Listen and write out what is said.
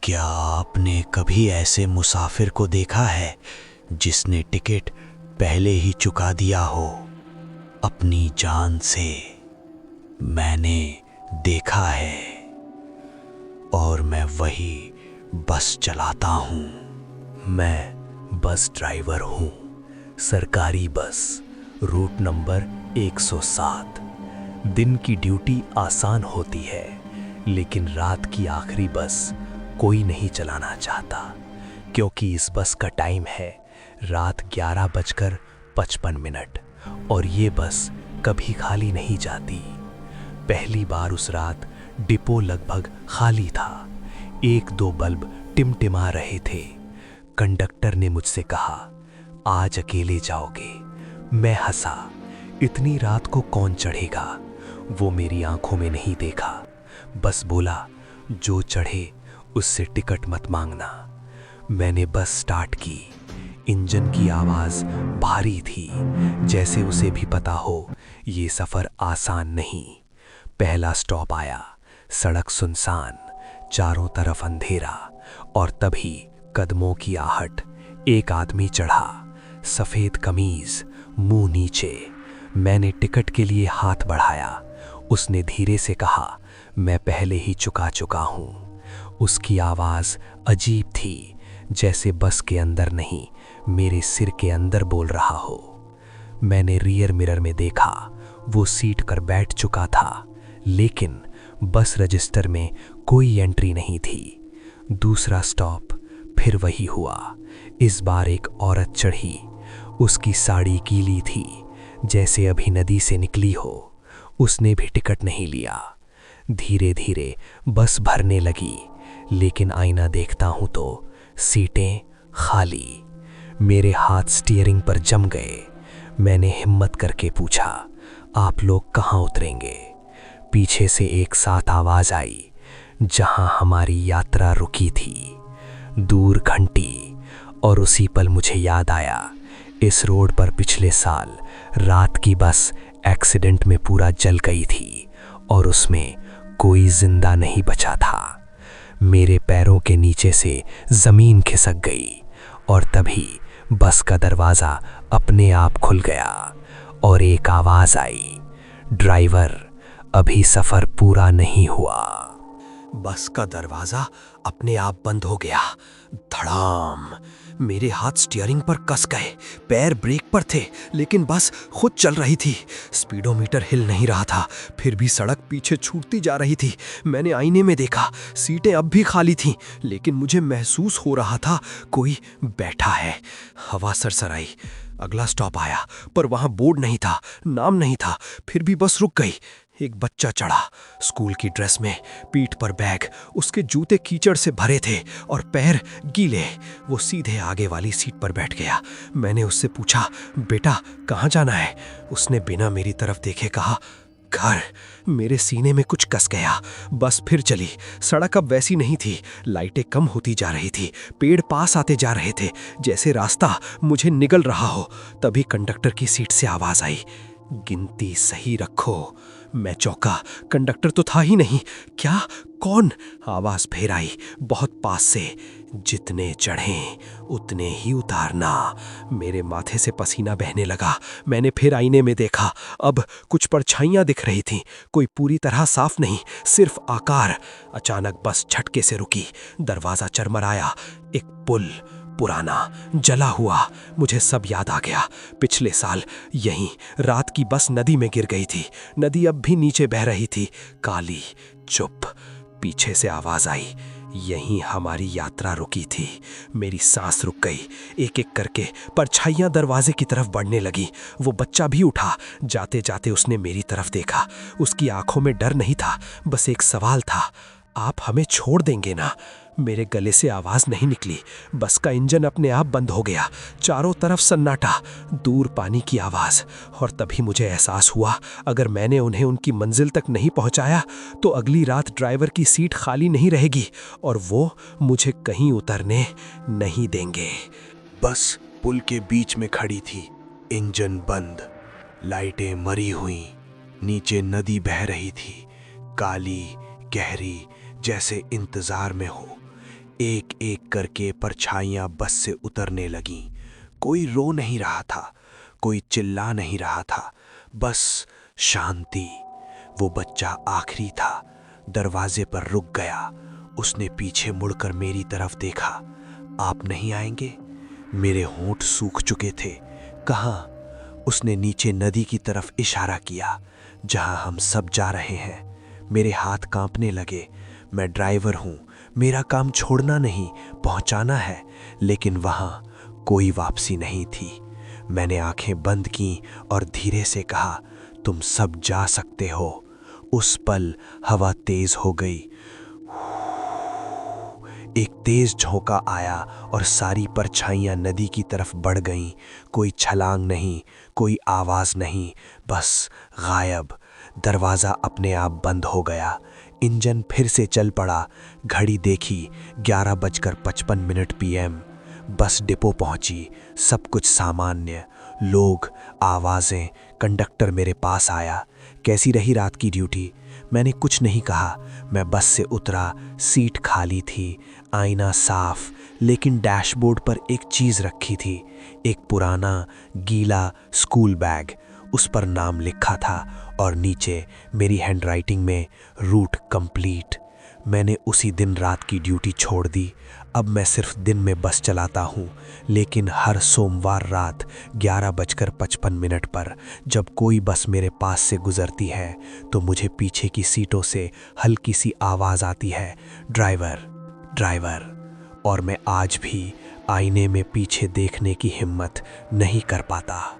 क्या आपने कभी ऐसे मुसाफिर को देखा है जिसने टिकट पहले ही चुका दिया हो अपनी जान से? मैंने देखा है और मैं वही बस चलाता हूँ। मैं बस ड्राइवर हूँ, सरकारी बस, रूट नंबर 107। दिन की ड्यूटी आसान होती है, लेकिन रात की आखिरी बस कोई नहीं चलाना चाहता, क्योंकि इस बस का टाइम है रात 11:55 और ये बस कभी खाली नहीं जाती। पहली बार उस रात डिपो लगभग खाली था, 1-2 बल्ब टिमटिमा रहे थे। कंडक्टर ने मुझसे कहा, आज अकेले जाओगे? मैं हंसा, इतनी रात को कौन चढ़ेगा? वो मेरी आंखों में नहीं देखा, बस बोला, जो चढ़े उससे टिकट मत मांगना। मैंने बस स्टार्ट की। इंजन की आवाज़ भारी थी, जैसे उसे भी पता हो ये सफ़र आसान नहीं। पहला स्टॉप आया, सड़क सुनसान, चारों तरफ अंधेरा, और तभी कदमों की आहट। एक आदमी चढ़ा, सफ़ेद कमीज़, मुंह नीचे। मैंने टिकट के लिए हाथ बढ़ाया। उसने धीरे से कहा, मैं पहले ही चुका चुका हूँ। उसकी आवाज़ अजीब थी, जैसे बस के अंदर नहीं, मेरे सिर के अंदर बोल रहा हो। मैंने रियर मिरर में देखा, वो सीट पर बैठ चुका था, लेकिन बस रजिस्टर में कोई एंट्री नहीं थी। दूसरा स्टॉप, फिर वही हुआ। इस बार एक औरत चढ़ी। उसकी साड़ी गीली थी, जैसे अभी नदी से निकली हो। उसने भी टिकट नहीं लिया। धीरे धीरे बस भरने लगी, लेकिन आईना देखता हूं तो सीटें खाली। मेरे हाथ स्टीयरिंग पर जम गए। मैंने हिम्मत करके पूछा, आप लोग कहाँ उतरेंगे? पीछे से एक साथ आवाज आई, जहां हमारी यात्रा रुकी थी। दूर घंटी, और उसी पल मुझे याद आया, इस रोड पर पिछले साल रात की बस एक्सीडेंट में पूरा जल गई थी और उसमें कोई जिंदा नहीं बचा था। मेरे पैरों के नीचे से जमीन खिसक गई और तभी बस का दरवाजा अपने आप खुल गया और एक आवाज आई, ड्राइवर, अभी सफर पूरा नहीं हुआ। बस का दरवाजा अपने आप बंद हो गया। धड़ाम! मेरे हाथ स्टीयरिंग पर कस गए, पैर ब्रेक पर थे, लेकिन बस खुद चल रही थी। स्पीडोमीटर हिल नहीं रहा था, फिर भी सड़क पीछे छूटती जा रही थी। मैंने आईने में देखा, सीटें अब भी खाली थीं, लेकिन मुझे महसूस हो रहा था कोई बैठा है। हवा सरसराई। अगला स्टॉप आया, पर वहां बोर्ड नहीं था, नाम नहीं था, फिर भी बस रुक गई। एक बच्चा चढ़ा, स्कूल की ड्रेस में, पीठ पर बैग, उसके जूते कीचड़ से भरे थे और पैर गीले। वो सीधे आगे वाली सीट पर बैठ गया। मैंने उससे पूछा, बेटा कहाँ जाना है? उसने बिना मेरी तरफ देखे कहा, घर। मेरे सीने में कुछ कस गया। बस फिर चली। सड़क अब वैसी नहीं थी, लाइटें कम होती जा रही थी, पेड़ पास आते जा रहे थे, जैसे रास्ता मुझे निगल रहा हो। तभी कंडक्टर की सीट से आवाज आई, गिनती सही रखो। मैं चौंका, कंडक्टर तो था ही नहीं। क्या? कौन? आवाज फिर आई, बहुत पास से, जितने चढ़ें उतने ही उतारना। मेरे माथे से पसीना बहने लगा। मैंने फिर आईने में देखा, अब कुछ परछाइयां दिख रही थीं, कोई पूरी तरह साफ नहीं, सिर्फ आकार। अचानक बस झटके से रुकी, दरवाजा चरमराया। एक पुल, पुराना, जला हुआ। मुझे सब याद आ गया। पिछले साल यहीं रात की बस नदी में गिर गई थी। नदी अब भी नीचे बह रही थी, काली, चुप। पीछे से आवाज आई, यहीं हमारी यात्रा रुकी थी। मेरी सांस रुक गई। एक एक करके परछाइयां दरवाजे की तरफ बढ़ने लगी। वो बच्चा भी उठा। जाते जाते उसने मेरी तरफ देखा। उसकी आंखों में डर नहीं था, बस एक सवाल था, आप हमें छोड़ देंगे ना? मेरे गले से आवाज नहीं निकली। बस का इंजन अपने आप बंद हो गया। चारों तरफ सन्नाटा, दूर पानी की आवाज। और तभी मुझे एहसास हुआ, अगर मैंने उन्हें उनकी मंजिल तक नहीं पहुंचाया तो अगली रात ड्राइवर की सीट खाली नहीं रहेगी और वो मुझे कहीं उतरने नहीं देंगे। बस पुल के बीच में खड़ी थी, इंजन बंद, लाइटें मरी हुई, नीचे नदी बह रही थी, काली, गहरी, जैसे इंतजार में हो। एक एक करके परछाइयां बस से उतरने लगीं। कोई रो नहीं रहा था, कोई चिल्ला नहीं रहा था, बस शांति। वो बच्चा आखिरी था, दरवाजे पर रुक गया। उसने पीछे मुड़कर मेरी तरफ देखा। आप नहीं आएंगे? मेरे होंठ सूख चुके थे। कहाँ? उसने नीचे नदी की तरफ इशारा किया, जहां हम सब जा रहे हैं। मेरे हाथ कांपने लगे। मैं ड्राइवर हूं, मेरा काम छोड़ना नहीं, पहुंचाना है। लेकिन वहां कोई वापसी नहीं थी। मैंने आंखें बंद की और धीरे से कहा, तुम सब जा सकते हो। उस पल हवा तेज हो गई। एक तेज झोंका आया और सारी परछाइयां नदी की तरफ बढ़ गईं। कोई छलांग नहीं, कोई आवाज नहीं, बस गायब। दरवाजा अपने आप बंद हो गया। इंजन फिर से चल पड़ा। घड़ी देखी, 11:55 PM। बस डिपो पहुंची। सब कुछ सामान्य। लोग, आवाजें, कंडक्टर मेरे पास आया। कैसी रही रात की ड्यूटी? मैंने कुछ नहीं कहा। मैं बस से उतरा। सीट खाली थी, आईना साफ, लेकिन डैशबोर्ड पर एक चीज रखी थी। एक पुराना गीला स्कूल बैग। उस पर नाम लिखा था और नीचे मेरी हैंडराइटिंग में, रूट कंप्लीट। मैंने उसी दिन रात की ड्यूटी छोड़ दी। अब मैं सिर्फ दिन में बस चलाता हूँ, लेकिन हर सोमवार रात 11:55 पर जब कोई बस मेरे पास से गुजरती है तो मुझे पीछे की सीटों से हल्की सी आवाज़ आती है, ड्राइवर, ड्राइवर। और मैं आज भी आईने में पीछे देखने की हिम्मत नहीं कर पाता।